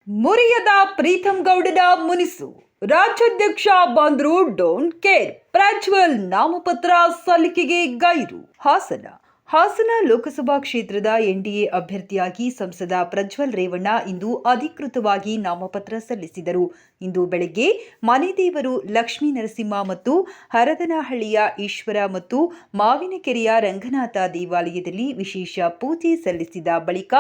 ಮುರಿಯದ ಪ್ರೀತಂ ಗೌಡನ ಮುನಿಸು ರಾಜ್ಯಾಧ್ಯಕ್ಷ ಬಂದ್ರು don't care Prajwal ನಾಮಪತ್ರ ಸಲ್ಲಿಕೆಗೆ ಗೈರು. ಹಾಸನ ಲೋಕಸಭಾ ಕ್ಷೇತ್ರದ ಎನ್ಡಿಎ ಅಭ್ಯರ್ಥಿಯಾಗಿ ಸಂಸದ ಪ್ರಜ್ವಲ್ ರೇವಣ್ಣ ಇಂದು ಅಧಿಕೃತವಾಗಿ ನಾಮಪತ್ರ ಸಲ್ಲಿಸಿದರು. ಇಂದು ಬೆಳಗ್ಗೆ ಮನೆ ದೇವರು ಲಕ್ಷ್ಮೀ ನರಸಿಂಹ ಮತ್ತು ಹರದನಹಳ್ಳಿಯ ಈಶ್ವರ ಮತ್ತು ಮಾವಿನಕೆರೆಯ ರಂಗನಾಥ ದೇವಾಲಯದಲ್ಲಿ ವಿಶೇಷ ಪೂಜೆ ಸಲ್ಲಿಸಿದ ಬಳಿಕ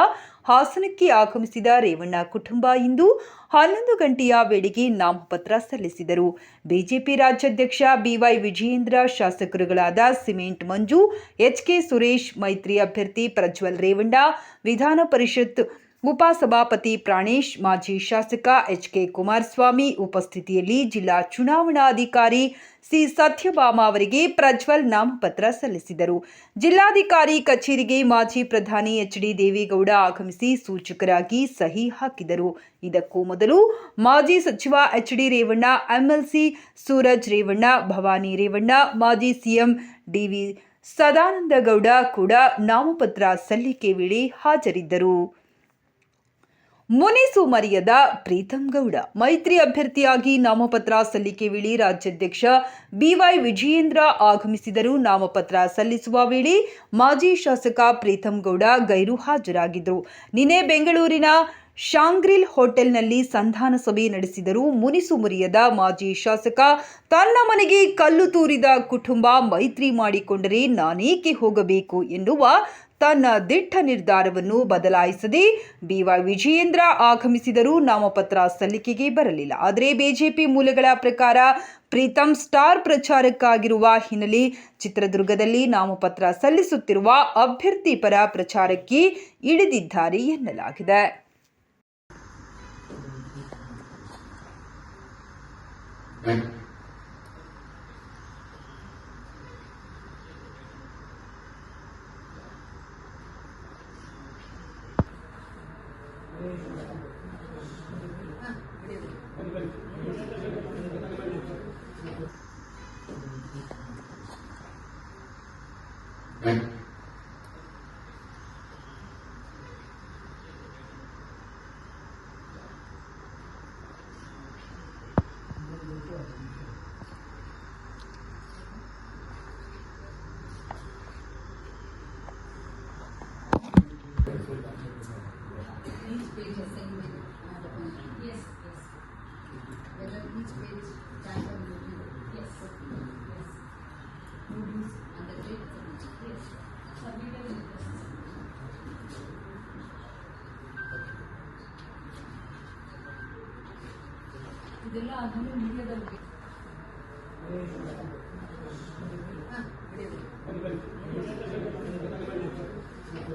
ಹಾಸನಕ್ಕೆ ಆಗಮಿಸಿದ ರೇವಣ್ಣ ಕುಟುಂಬ ಇಂದು 11 ಗಂಟೆಯ ವೇಳೆಗೆ ನಾಮಪತ್ರ ಸಲ್ಲಿಸಿದರು. ಬಿಜೆಪಿ ರಾಜ್ಯಾಧ್ಯಕ್ಷ ಬಿವೈ ವಿಜಯೇಂದ್ರ, ಶಾಸಕರುಗಳಾದ ಸಿಮೆಂಟ್ ಮಂಜು, ಎಚ್ಕೆ ಸುರೇಶ್, ಮೈತ್ರಿ ಅಭ್ಯರ್ಥಿ ಪ್ರಜ್ವಲ್ ರೇವಣ್ಣ, ವಿಧಾನ ಪರಿಷತ್ ಉಪಸಭಾಪತಿ ಪ್ರಾಣೇಶ್, ಮಾಜಿ ಶಾಸಕ ಎಚ್ಕೆ ಕುಮಾರಸ್ವಾಮಿ ಉಪಸ್ಥಿತಿಯಲ್ಲಿ ಜಿಲ್ಲಾ ಚುನಾವಣಾಧಿಕಾರಿ ಸಿ ಸತ್ಯಭಾಮ ಅವರಿಗೆ ಪ್ರಜ್ವಲ್ ನಾಮಪತ್ರ ಸಲ್ಲಿಸಿದರು. ಜಿಲ್ಲಾಧಿಕಾರಿ ಕಚೇರಿಗೆ ಮಾಜಿ ಪ್ರಧಾನಿ ಎಚ್ಡಿ ದೇವೇಗೌಡ ಆಗಮಿಸಿ ಸೂಚಕರಾಗಿ ಸಹಿ ಹಾಕಿದರು. ಇದಕ್ಕೂ ಮೊದಲು ಮಾಜಿ ಸಚಿವ ಎಚ್ಡಿ ರೇವಣ್ಣ, ಎಂಎಲ್ಸಿ ಸೂರಜ್ ರೇವಣ್ಣ, ಭವಾನಿ ರೇವಣ್ಣ, ಮಾಜಿ ಸಿಎಂ ಡಿವಿ ಸದಾನಂದಗೌಡ ಕೂಡ ನಾಮಪತ್ರ ಸಲ್ಲಿಕೆ ವೇಳೆ ಹಾಜರಿದ್ದರು. ಮುನಿಸು ಮರೆಯದ ಪ್ರೀತಂ ಗೌಡ ಮೈತ್ರಿ ಅಭ್ಯರ್ಥಿಯಾಗಿ ನಾಮಪತ್ರ ಸಲ್ಲಿಕೆ ವೇಳೆ ರಾಜ್ಯಾಧ್ಯಕ್ಷ ಬಿವೈ ವಿಜಯೇಂದ್ರ ಆಗಮಿಸಿದರು. ನಾಮಪತ್ರ ಸಲ್ಲಿಸುವ ವೇಳೆ ಮಾಜಿ ಶಾಸಕ ಪ್ರೀತಂ ಗೌಡ ಗೈರು ಹಾಜರಾಗಿದ್ದರು. ನಿನ್ನೆ ಬೆಂಗಳೂರಿನ ಶಾಂಗ್ರಿಲ್ ಹೋಟೆಲ್ನಲ್ಲಿ ಸಂಧಾನ ಸಭೆ ನಡೆಸಿದರು. ಮುನಿಸು ಮುರಿಯದ ಮಾಜಿ ಶಾಸಕ ತನ್ನ ಮನೆಗೆ ಕಲ್ಲು ತೂರಿದ ಕುಟುಂಬ ಮೈತ್ರಿ ಮಾಡಿಕೊಂಡರೆ ನಾನೇಕೆ ಹೋಗಬೇಕು ಎನ್ನುವ ತನ್ನ ದಿಟ್ಟ ನಿರ್ಧಾರವನ್ನು ಬದಲಾಯಿಸದೆ ಬಿವೈ ವಿಜಯೇಂದ್ರ ಆಗಮಿಸಿದರು. ನಾಮಪತ್ರ ಸಲ್ಲಿಕೆಗೆ ಬರಲಿಲ್ಲ. ಆದರೆ ಬಿಜೆಪಿ ಮೂಲಗಳ ಪ್ರಕಾರ ಪ್ರೀತಂ ಸ್ಟಾರ್ ಪ್ರಚಾರಕ್ಕಾಗಿರುವ ಹಿನ್ನೆಲೆ ಚಿತ್ರದುರ್ಗದಲ್ಲಿ ನಾಮಪತ್ರ ಸಲ್ಲಿಸುತ್ತಿರುವ ಅಭ್ಯರ್ಥಿ ಪರ ಪ್ರಚಾರಕ್ಕೆ ಇಳಿದಿದ್ದಾರೆ ಎನ್ನಲಾಗಿದೆ. Each page has same yes. Whether each page time of movie, yes. Movies and the date, yes. Submitted in ಇದೆಲ್ಲ ಅದನ್ನು ಮೀಡಿಯಾದಲ್ಲಿ